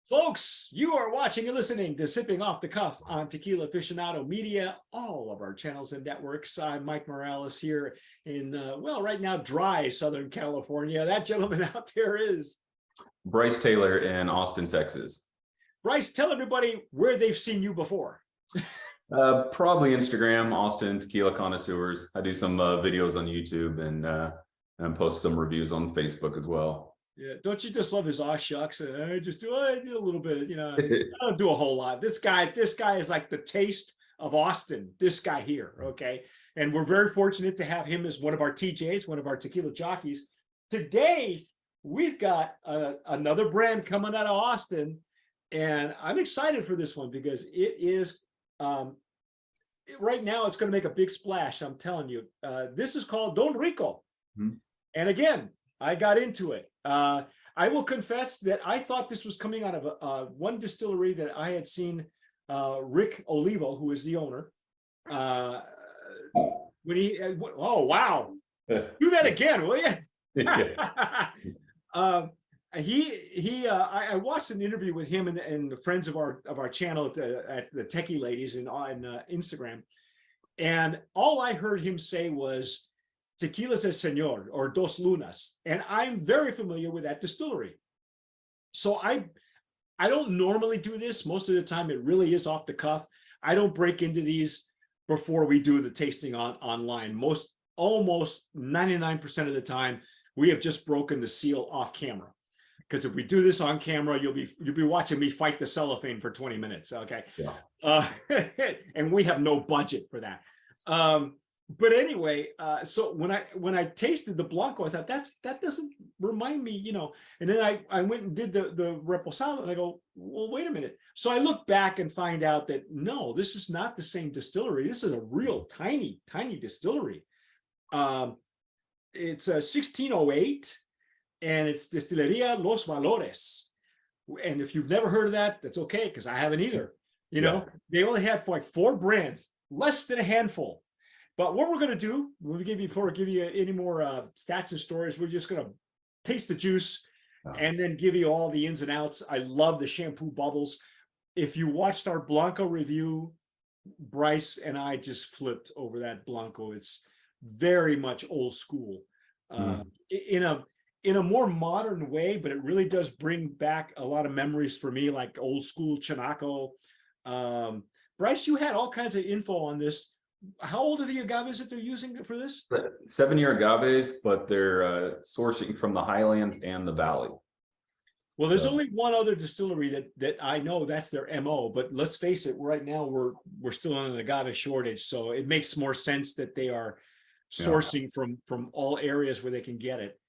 Folks, you are watching and listening to Sipping Off the Cuff on Tequila Aficionado Media, all of our channels and networks. I'm Mike Morales here in, right now, dry Southern California. That gentleman out there is Bryce Taylor in Austin, Texas. Bryce, tell everybody where they've seen you before. Probably Instagram, Austin Tequila Connoisseurs. I do some videos on YouTube and post some reviews on Facebook as well. Yeah, don't you just love his aw shucks? I do a little bit, I don't do a whole lot. This guy is like the taste of Austin, this guy here, okay? And we're very fortunate to have him as one of our TJs, one of our tequila jockeys. Today, we've got another brand coming out of Austin, and I'm excited for this one because it is, right now, it's going to make a big splash, I'm telling you. This is called Don Rico. Mm-hmm. And again, I got into it. I will confess that I thought this was coming out of one distillery that I had seen Rick Olivo, who is the owner, when he, oh, wow. Do that again, will you? I watched an interview with him and the friends of our channel at the Techie Ladies on Instagram. And all I heard him say was, Tequila's el Señor, or Dos Lunas, and I'm very familiar with that distillery. So I don't normally do this. Most of the time, it really is off the cuff. I don't break into these before we do the tasting online. Almost 99% of the time, we have just broken the seal off camera. Because if we do this on camera, you'll be watching me fight the cellophane for 20 minutes. Okay, yeah. And we have no budget for that. But anyway, so when I tasted the Blanco, I thought that doesn't remind me, and then I went and did the Reposado, and I go, well, wait a minute. So I look back and find out that no, this is not the same distillery. This is a real tiny distillery. It's 1608, and it's Destilería Los Valores. And if you've never heard of that, that's okay, because I haven't either. They only have like 4 brands, less than a handful. But what we're going to do, before we give you any more stats and stories, we're just going to taste the juice and then give you all the ins and outs. I love the shampoo bubbles. If you watched our Blanco review, Bryce and I just flipped over that Blanco. It's very much old school in a more modern way, but it really does bring back a lot of memories for me, like old school Chinaco. Bryce, you had all kinds of info on this. How old are the agaves that they're using for this? 7-year agaves, but they're sourcing from the highlands and the valley. Well, there's only one other distillery that I know that's their MO, but let's face it, right now we're still on an agave shortage, so it makes more sense that they are sourcing from all areas where they can get it.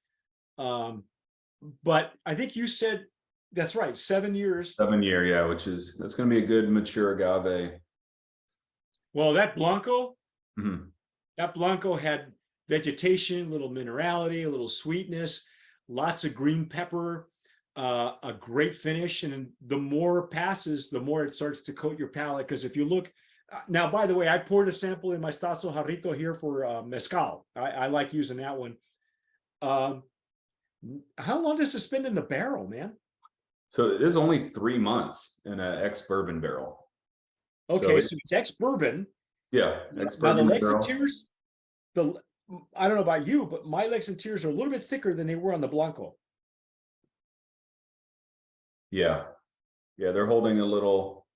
But I think you said that's right, 7 years. 7-year, yeah, that's going to be a good mature agave. Well, that Blanco had vegetation, a little minerality, a little sweetness, lots of green pepper, a great finish. And the more passes, the more it starts to coat your palate. Because if you look, now, by the way, I poured a sample in my Stazo Jarrito here for mezcal. I like using that one. How long does it spend in the barrel, man? So it is only 3 months in an ex-bourbon barrel. Okay, so it's ex-bourbon. Yeah, ex-bourbon. Now the legs and tears, I don't know about you, but my legs and tears are a little bit thicker than they were on the Blanco. Yeah, they're holding a little.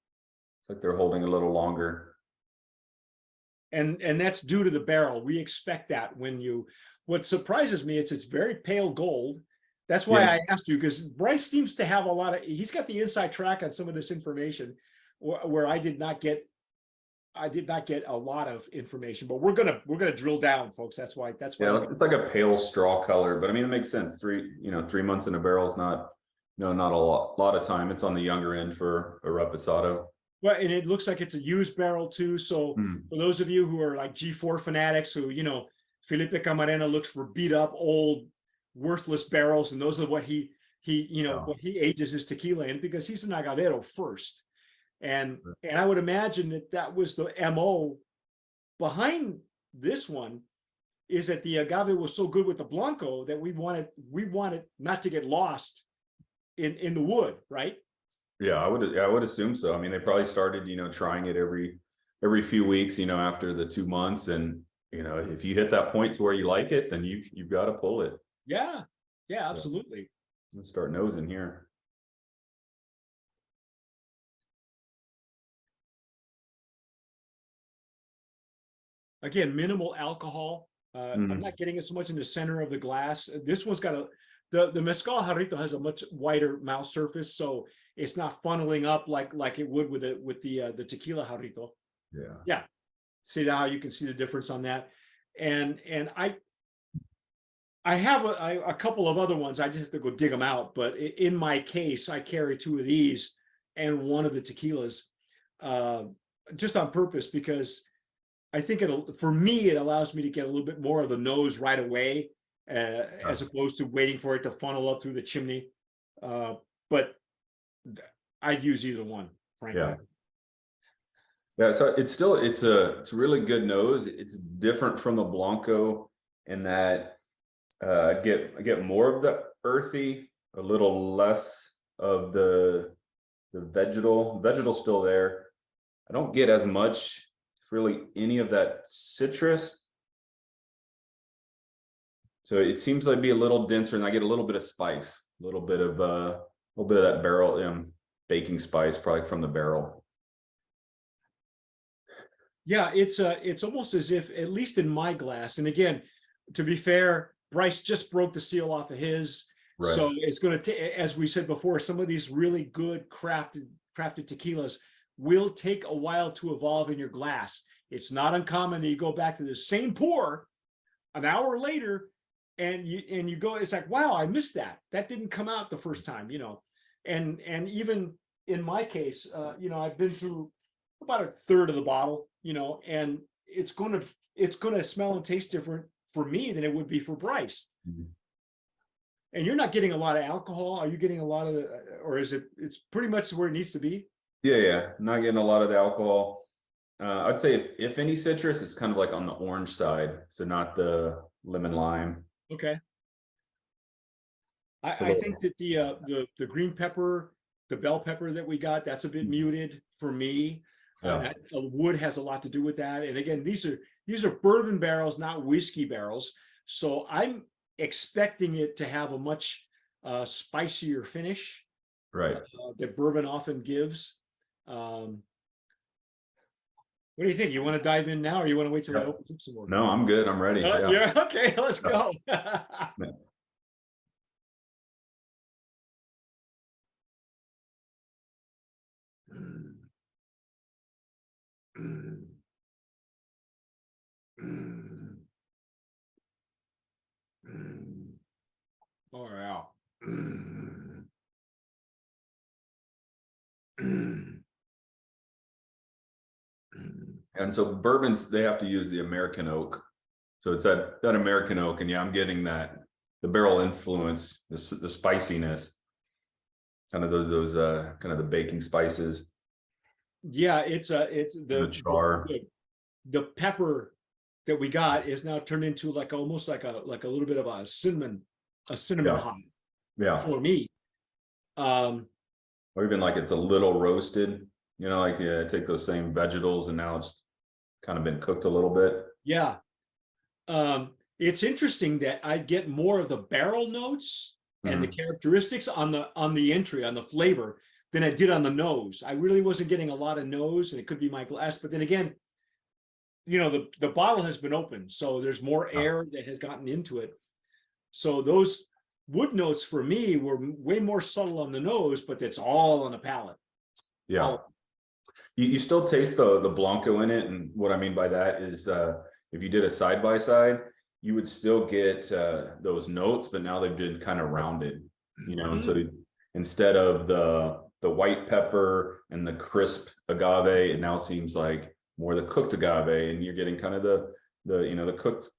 It's like they're holding a little longer. And that's due to the barrel. We expect that when you. What surprises me is it's very pale gold. That's why I asked you, because Bryce seems to have he's got the inside track on some of this information, where I did not get a lot of information, but we're gonna drill down, folks. That's why. Yeah, it's like a pale straw color, but I mean, it makes sense. 3 months in a barrel is not a lot of time. It's on the younger end for a Reposado. Well, and it looks like it's a used barrel too. So for those of you who are like G4 fanatics, who Felipe Camarena looks for beat up, old, worthless barrels, and those are what he ages his tequila in, because he's an agavero first. And I would imagine that was the MO behind this one, is that the agave was so good with the Blanco that we wanted not to get lost in the wood, right? Yeah, I would assume so. I mean, they probably started, trying it every few weeks, after the 2 months. And, if you hit that point to where you like it, then you've got to pull it. Yeah, yeah, So absolutely. let's start nosing here. Again, minimal alcohol. I'm not getting it so much in the center of the glass. This one's got the mezcal jarrito has a much wider mouth surface, so it's not funneling up like it would with the tequila jarrito. Yeah. Yeah, see how you can see the difference on that, and I have a couple of other ones. I just have to go dig them out. But in my case, I carry two of these and one of the tequilas, just on purpose, because I think for me, it allows me to get a little bit more of the nose right away, as opposed to waiting for it to funnel up through the chimney. But I'd use either one, frankly. Yeah. Yeah, so it's a really good nose. It's different from the Blanco in that I get more of the earthy, a little less of the vegetal. Vegetal's still there. I don't get as much, really, any of that citrus. So it seems like be a little denser, and I get a little bit of spice, a little bit of that barrel baking spice, probably from the barrel. Yeah, it's almost as if, at least in my glass, and again, to be fair, Bryce just broke the seal off of his. Right. So it's going to, as we said before, some of these really good crafted tequilas will take a while to evolve in your glass. It's not uncommon that you go back to the same pour an hour later, and you go, it's like, wow, I missed that. That didn't come out the first time, and even in my case, I've been through about a third of the bottle, and it's going to smell and taste different for me than it would be for Bryce. Mm-hmm. And you're not getting a lot of alcohol. Are you getting a lot of or is it's pretty much where it needs to be? Yeah. Not getting a lot of the alcohol. I'd say if any citrus, it's kind of like on the orange side. So not the lemon lime. Okay. I think that the green pepper, the bell pepper that we got, that's a bit muted for me. Yeah. Wood has a lot to do with that. And again, these are bourbon barrels, not whiskey barrels. So I'm expecting it to have a much spicier finish, Right. that bourbon often gives. What do you think? You want to dive in now, or you want to wait till it opens up some more? No, I'm good. I'm ready. Yeah. Okay, let's go. Oh yeah. And so bourbons, they have to use the American oak. So it's that American oak, and yeah, I'm getting the barrel influence, the spiciness, kind of those kind of the baking spices. Yeah, it's The char. the pepper that we got is now turned into almost like a little bit of a cinnamon hop. Yeah. For me. Or even like it's a little roasted, like take those same vegetables and now it's kind of been cooked a little bit. Yeah. It's interesting that I get more of the barrel notes and the characteristics on the entry, on the flavor, than I did on the nose. I really wasn't getting a lot of nose, and it could be my glass, but then again, the bottle has been opened, so there's more air that has gotten into it. So those wood notes for me were way more subtle on the nose, but it's all on the palate. Yeah. You still taste the Blanco in it. And what I mean by that is if you did a side-by-side, you would still get those notes, but now they've been kind of rounded, and so instead of the white pepper and the crisp agave, it now seems like more the cooked agave, and you're getting kind of the cooked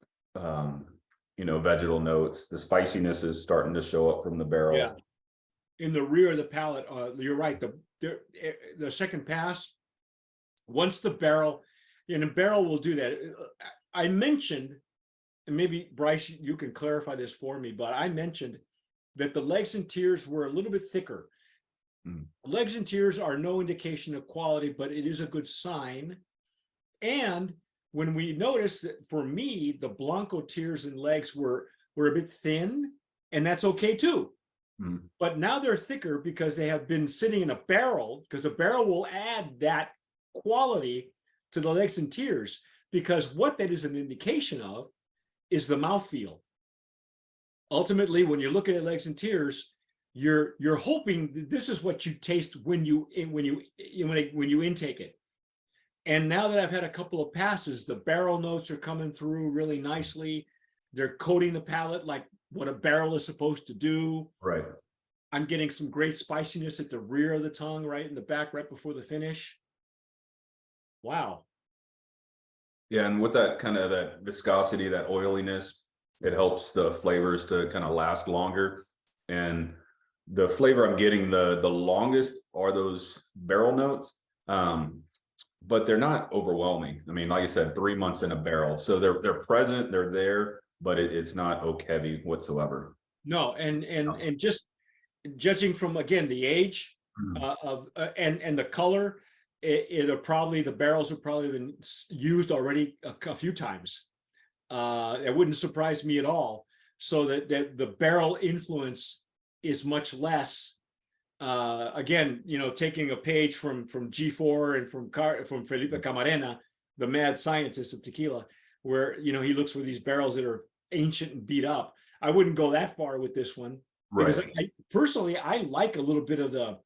vegetal notes. The spiciness is starting to show up from the barrel. Yeah. In the rear of the palate, you're right. The second pass, once the barrel, and a barrel will do that. I mentioned, and maybe Bryce, you can clarify this for me, but I mentioned that the legs and tiers were a little bit thicker. Mm. Legs and tears are no indication of quality, but it is a good sign. And when we noticed that, for me, the Blanco tears and legs were a bit thin, and that's okay too. Mm. But now they're thicker because they have been sitting in a barrel, because a barrel will add that quality to the legs and tears, because what that is an indication of is the mouthfeel. Ultimately, when you're looking at legs and tears, you're hoping that this is what you taste when you intake it. And now that I've had a couple of passes, the barrel notes are coming through really nicely. They're coating the palate like what a barrel is supposed to do. Right. I'm getting some great spiciness at the rear of the tongue, right in the back, right before the finish. Wow. Yeah, and with that kind of that viscosity, that oiliness, it helps the flavors to kind of last longer. And the flavor I'm getting the longest are those barrel notes, but they're not overwhelming. I mean, like I said, 3 months in a barrel, so they're present, they're there, but it's not oak heavy whatsoever. No, and just judging from, again, the age of and the color, it'll probably, the barrels have probably been used already a few times. It wouldn't surprise me at all. So that the barrel influence is much less. Again, taking a page from G4 and from Felipe Camarena, the mad scientist of tequila, where he looks for these barrels that are ancient and beat up. I wouldn't go that far with this one, because Right. personally, I like a little bit of the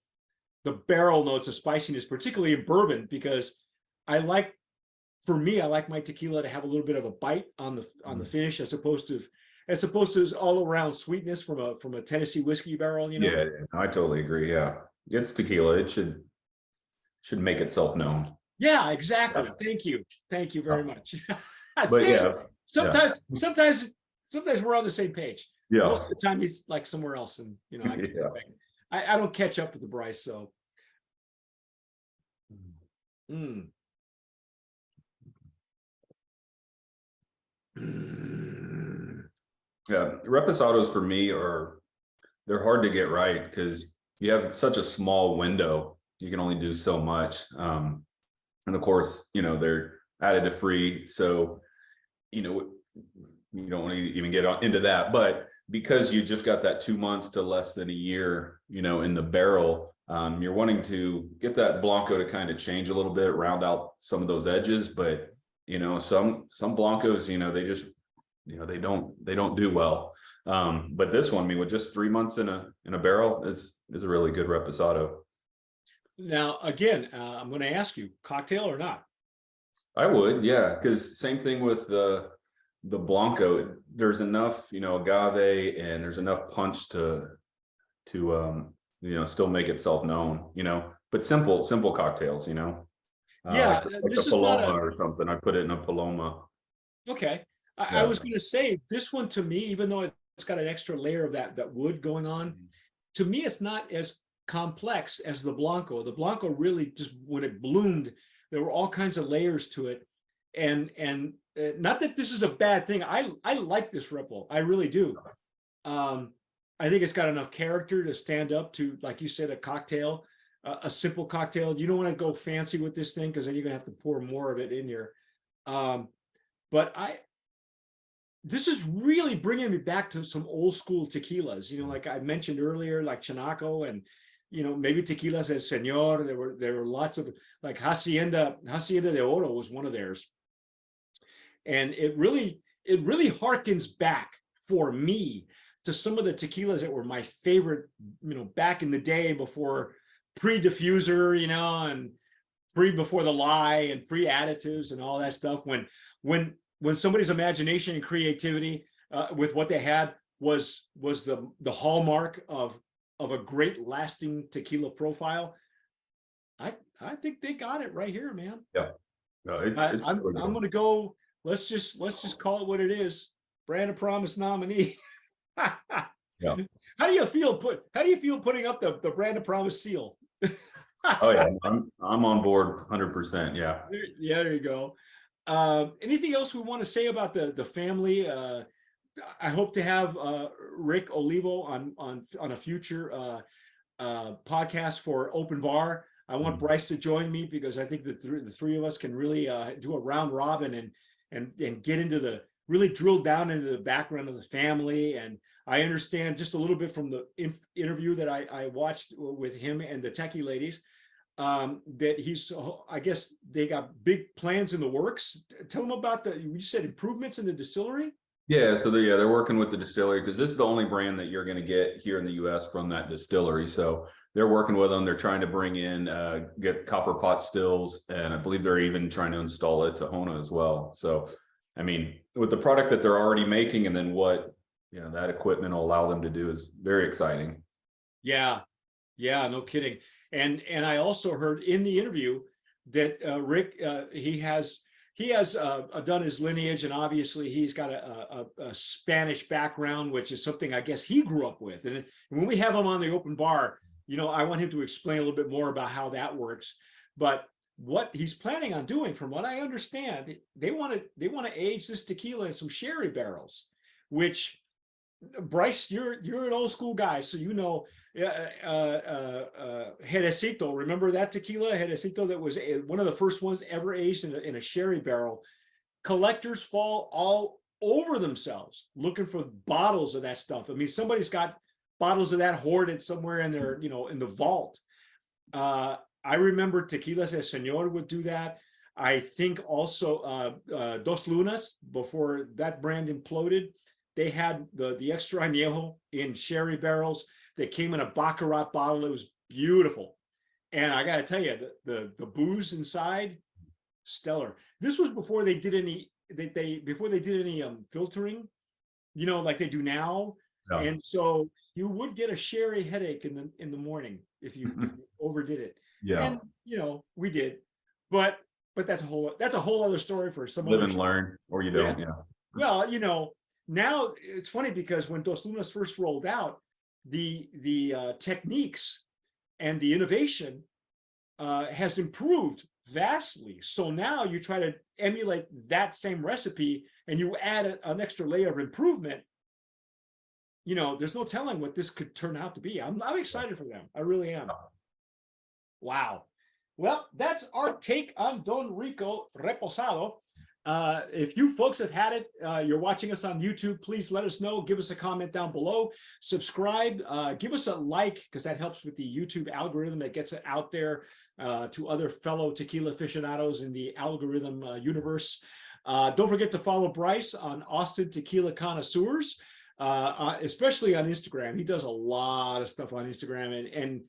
barrel notes of spiciness, particularly in bourbon, because for me, I like my tequila to have a little bit of a bite on the finish, as opposed to all around sweetness from a Tennessee whiskey barrel. Yeah, I totally agree. Yeah, it's tequila. It should make itself known. Yeah, exactly. Yeah. Thank you very much. But See, yeah, yeah, sometimes we're on the same page. yeah, Most of the time he's like somewhere else, and yeah. I don't catch up with the Bryce. So mm. Yeah, reposados for me they're hard to get right because you have such a small window. You can only do so much. And of course, they're additive free. So, you don't want to even get into that. But because you just got that 2 months to less than a year, in the barrel, you're wanting to get that Blanco to kind of change a little bit, round out some of those edges. But, some Blancos, they just, they don't do well. But this one, I mean, with just 3 months in a barrel is a really good reposado. Now, again, I'm going to ask you, cocktail or not? I would, yeah, because same thing with the Blanco. There's enough, agave, and there's enough punch to still make itself known, but simple cocktails, Yeah, like the this is not Paloma a or something. I put it in a Paloma. okay. I Yeah. was going to say, this one to me, even though it's got an extra layer of that wood going on, to me it's not as complex as the Blanco. The Blanco really, just when it bloomed, there were all kinds of layers to it, and not that this is a bad thing. I like this Ripple, I really do. I think it's got enough character to stand up to, like you said, a cocktail, a simple cocktail. You don't want to go fancy with this thing, because then you're gonna have to pour more of it in here. But this is really bringing me back to some old school tequilas, like I mentioned earlier, like Chinaco, and maybe tequilas as Señor. There were lots of, like Hacienda de Oro was one of theirs, and it really harkens back for me to some of the tequilas that were my favorite, back in the day, before pre-diffuser, and before the lye and pre-additives and all that stuff, when somebody's imagination and creativity with what they had was the hallmark of a great lasting tequila profile. I think they got it right here, man. Yeah. No, I'm going to go. Let's just call it what it is. Brand of Promise nominee. Yeah. How do you feel putting up the Brand of Promise seal? Oh yeah, I'm on board 100%. Yeah. Yeah, there you go. Anything else we want to say about the family? I hope to have Rick Olivo on a future podcast for Open Bar. I want Bryce to join me because I think the three of us can really do a round robin and get into the really drill down into the background of the family. And I understand just a little bit from the interview that I watched with him and the Techie ladies, that I guess they got big plans in the works. Tell them about you said improvements in the distillery. Yeah, so they're working with the distillery because this is the only brand that you're going to get here in the U.S. from that distillery. So they're working with them. They're trying to bring in get copper pot stills, and I believe they're even trying to install it to Hona as well. So, I mean, with the product that they're already making, and then what that equipment will allow them to do is very exciting. Yeah, no kidding. And I also heard in the interview that Rick he has done his lineage, and obviously he's got a Spanish background, which is something I guess he grew up with. And when we have him on the Open Bar, I want him to explain a little bit more about how that works. But what he's planning on doing, from what I understand, they want to age this tequila in some sherry barrels, which, Bryce, you're an old school guy, so Jerecito. Remember that tequila, Jerecito, that was one of the first ones ever aged in a sherry barrel. Collectors fall all over themselves looking for bottles of that stuff. I mean, somebody's got bottles of that hoarded somewhere in their, in the vault. I remember Tequilas El Señor would do that. I think also Dos Lunas, before that brand imploded, they had the extra añejo in sherry barrels. They came in a Baccarat bottle. It was beautiful. And I got to tell you, the booze inside, stellar. This was before they did any filtering, like they do now. No. And so you would get a sherry headache in the morning if you overdid it. Yeah. And we did, but that's a whole other story for some live and learn, or you don't. Yeah. Well, now it's funny because when Dos Lunas first rolled out, the techniques and the innovation has improved vastly. So now you try to emulate that same recipe and you add an extra layer of improvement. There's no telling what this could turn out to be. I'm excited for them. I really am. Wow. Well, that's our take on Don Rico Reposado. If you folks have had it, you're watching us on YouTube, please let us know. Give us a comment down below. Subscribe. Give us a like, because that helps with the YouTube algorithm. That gets it out there to other fellow tequila aficionados in the algorithm universe. Don't forget to follow Bryce on Austin Tequila Connoisseurs, especially on Instagram. He does a lot of stuff on Instagram, and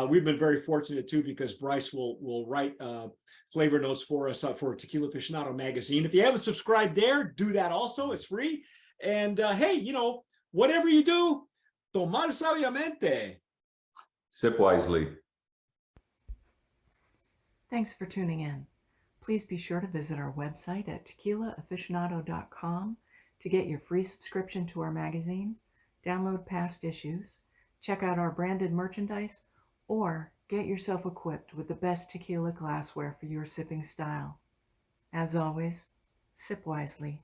we've been very fortunate too, because Bryce will write flavor notes for us for Tequila Aficionado magazine. If you haven't subscribed there, do that also. It's free. And hey, whatever you do, tomar sabiamente. Sip wisely. Thanks for tuning in. Please be sure to visit our website at tequilaaficionado.com to get your free subscription to our magazine, download past issues, check out our branded merchandise, or get yourself equipped with the best tequila glassware for your sipping style. As always, sip wisely.